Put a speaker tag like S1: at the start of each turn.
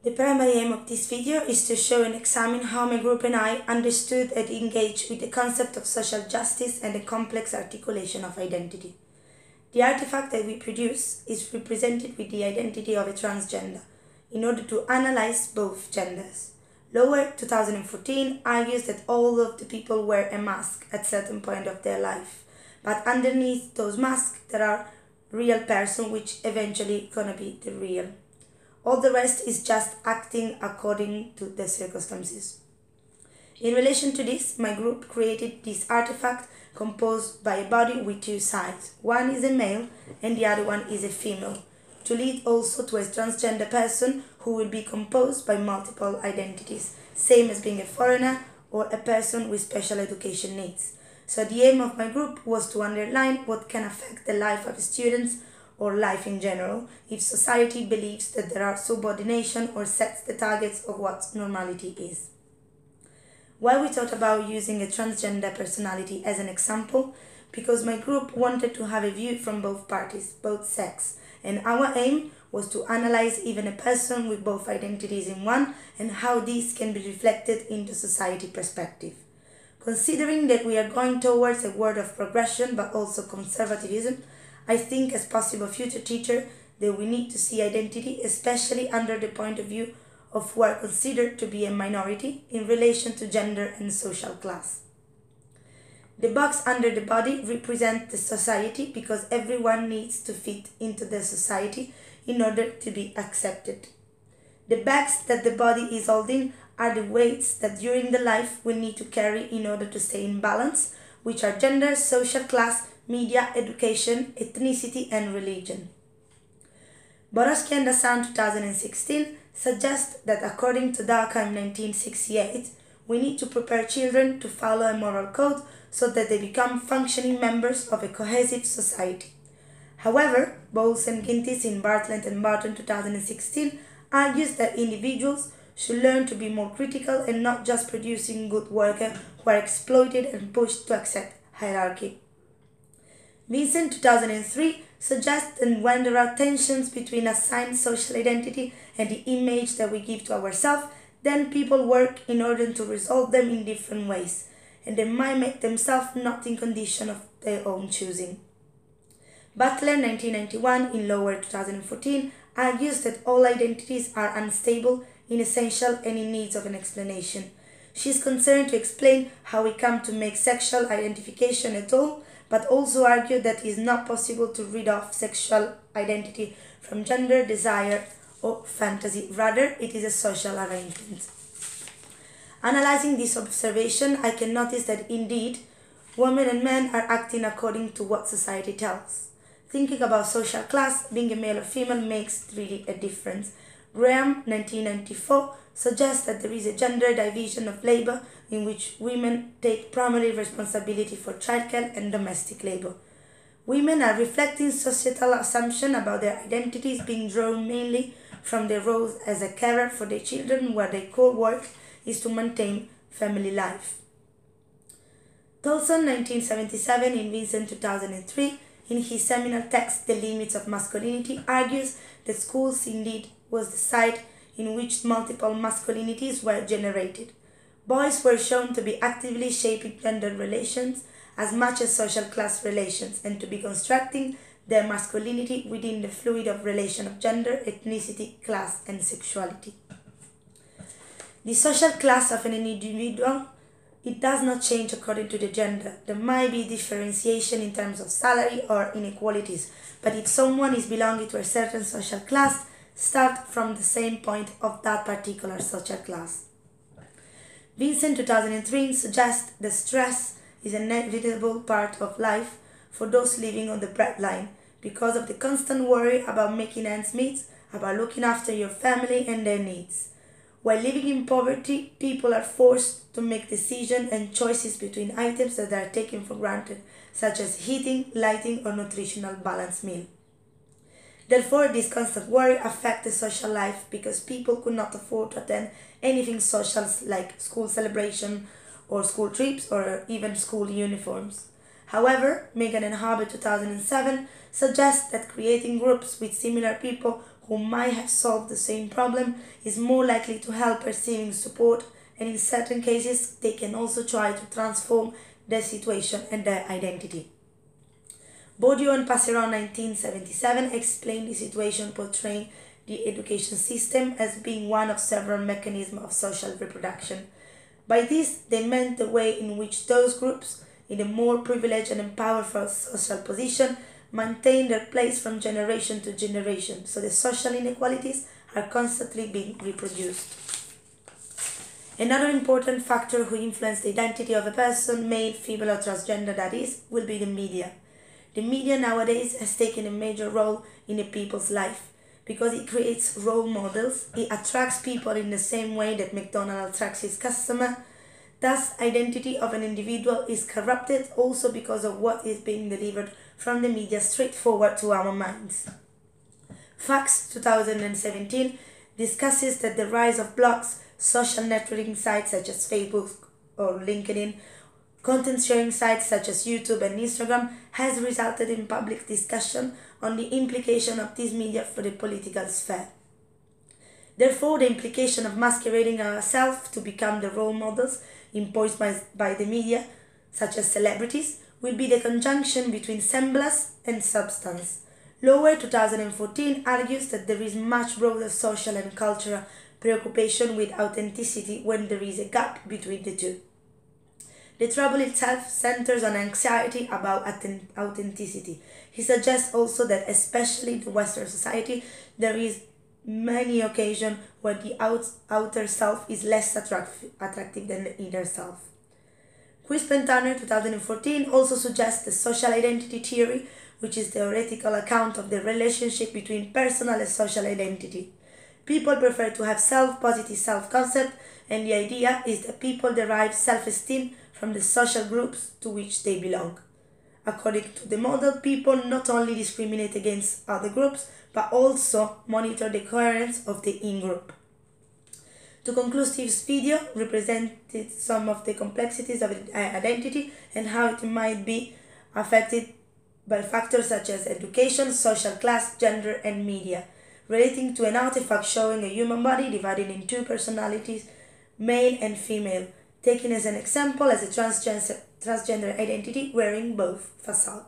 S1: The primary aim of this video is to show and examine how my group and I understood and engaged with the concept of social justice and the complex articulation of identity. The artifact that we produce is represented with the identity of a transgender in order to analyze both genders. Lower 2014 argues that all of the people wear a mask at certain point of their life, but underneath those masks there are real person which eventually gonna be the real. All the rest is just acting according to the circumstances. In relation to this, my group created this artifact composed by a body with two sides. One is a male and the other one is a female, to lead also to a transgender person who will be composed by multiple identities, same as being a foreigner or a person with special education needs. So the aim of my group was to underline what can affect the life of students or life in general if society believes that there are subordination or sets the targets of what normality is. Why we thought about using a transgender personality as an example? Because my group wanted to have a view from both parties, both sex, and our aim was to analyze even a person with both identities in one and how these can be reflected into society perspective. Considering that we are going towards a world of progression but also conservatism, I think as possible future teacher that we need to see identity, especially under the point of view of who are considered to be a minority in relation to gender and social class. The box under the body represents the society because everyone needs to fit into the society in order to be accepted. The bags that the body is holding are the weights that during the life we need to carry in order to stay in balance, which are gender, social class, media, education, ethnicity, and religion. Borowski and Hassan 2016 suggest that according to Durkheim 1968, we need to prepare children to follow a moral code so that they become functioning members of a cohesive society. However, Bowles and Gintis in Bartlett and Barton 2016 argues that individuals should learn to be more critical and not just producing good workers who are exploited and pushed to accept hierarchy. Vincent 2003 suggests that when there are tensions between assigned social identity and the image that we give to ourselves, then people work in order to resolve them in different ways, and they might make themselves not in condition of their own choosing. Butler 1991 in Lower 2014 argues that all identities are unstable, inessential, and in need of an explanation. She is concerned to explain how we come to make sexual identification at all, but also argued that it is not possible to rid off sexual identity from gender, desire, or fantasy. Rather, it is a social arrangement. Analyzing this observation, I can notice that indeed, women and men are acting according to what society tells. Thinking about social class, being a male or female makes really a difference. Graham, 1994, suggests that there is a gender division of labor in which women take primary responsibility for childcare and domestic labor. Women are reflecting societal assumptions about their identities being drawn mainly from their roles as a carer for their children, where their core work is to maintain family life. Tolson, 1977, in Vincent 2003, in his seminal text The Limits of Masculinity, argues that schools indeed was the site in which multiple masculinities were generated. Boys were shown to be actively shaping gender relations as much as social class relations and to be constructing their masculinity within the fluid of relation of gender, ethnicity, class, and sexuality. The social class of an individual, it does not change according to the gender. There might be differentiation in terms of salary or inequalities, but if someone is belonging to a certain social class, start from the same point of that particular social class. Vincent 2003 suggests that stress is an inevitable part of life for those living on the breadline because of the constant worry about making ends meet, about looking after your family and their needs. While living in poverty, people are forced to make decisions and choices between items that are taken for granted, such as heating, lighting, or nutritional balanced meal. Therefore, this constant worry affects the social life because people could not afford to attend anything social like school celebration or school trips or even school uniforms. However, Megan and Harbour 2007 suggest that creating groups with similar people who might have solved the same problem is more likely to help receiving support, and in certain cases they can also try to transform their situation and their identity. Bourdieu and Passeron 1977 explained the situation, portraying the education system as being one of several mechanisms of social reproduction. By this, they meant the way in which those groups in a more privileged and powerful social position maintain their place from generation to generation, so the social inequalities are constantly being reproduced. Another important factor who influences the identity of a person, male, female or transgender that is, will be the media. The media nowadays has taken a major role in a people's life because it creates role models, it attracts people in the same way that McDonald's attracts its customer. Thus, identity of an individual is corrupted also because of what is being delivered from the media straightforward to our minds. Facts 2017 discusses that the rise of blogs, social networking sites such as Facebook or LinkedIn, content sharing sites such as YouTube and Instagram has resulted in public discussion on the implication of these media for the political sphere. Therefore, the implication of masquerading ourselves to become the role models imposed by the media, such as celebrities, will be the conjunction between semblance and substance. Lower 2014 argues that there is much broader social and cultural preoccupation with authenticity when there is a gap between the two. The trouble itself centers on anxiety about authenticity. He suggests also that, especially in Western society, there is many occasions where the outer self is less attractive than the inner self. Quispe-Turner 2014 also suggests the social identity theory, which is the theoretical account of the relationship between personal and social identity. People prefer to have positive self-concept, and the idea is that people derive self-esteem from the social groups to which they belong. According to the model, people not only discriminate against other groups, but also monitor the coherence of the in-group. To conclude, this video represented some of the complexities of identity and how it might be affected by factors such as education, social class, gender, and media, relating to an artifact showing a human body divided in two personalities, male and female, taken as an example as a transgender identity wearing both facades.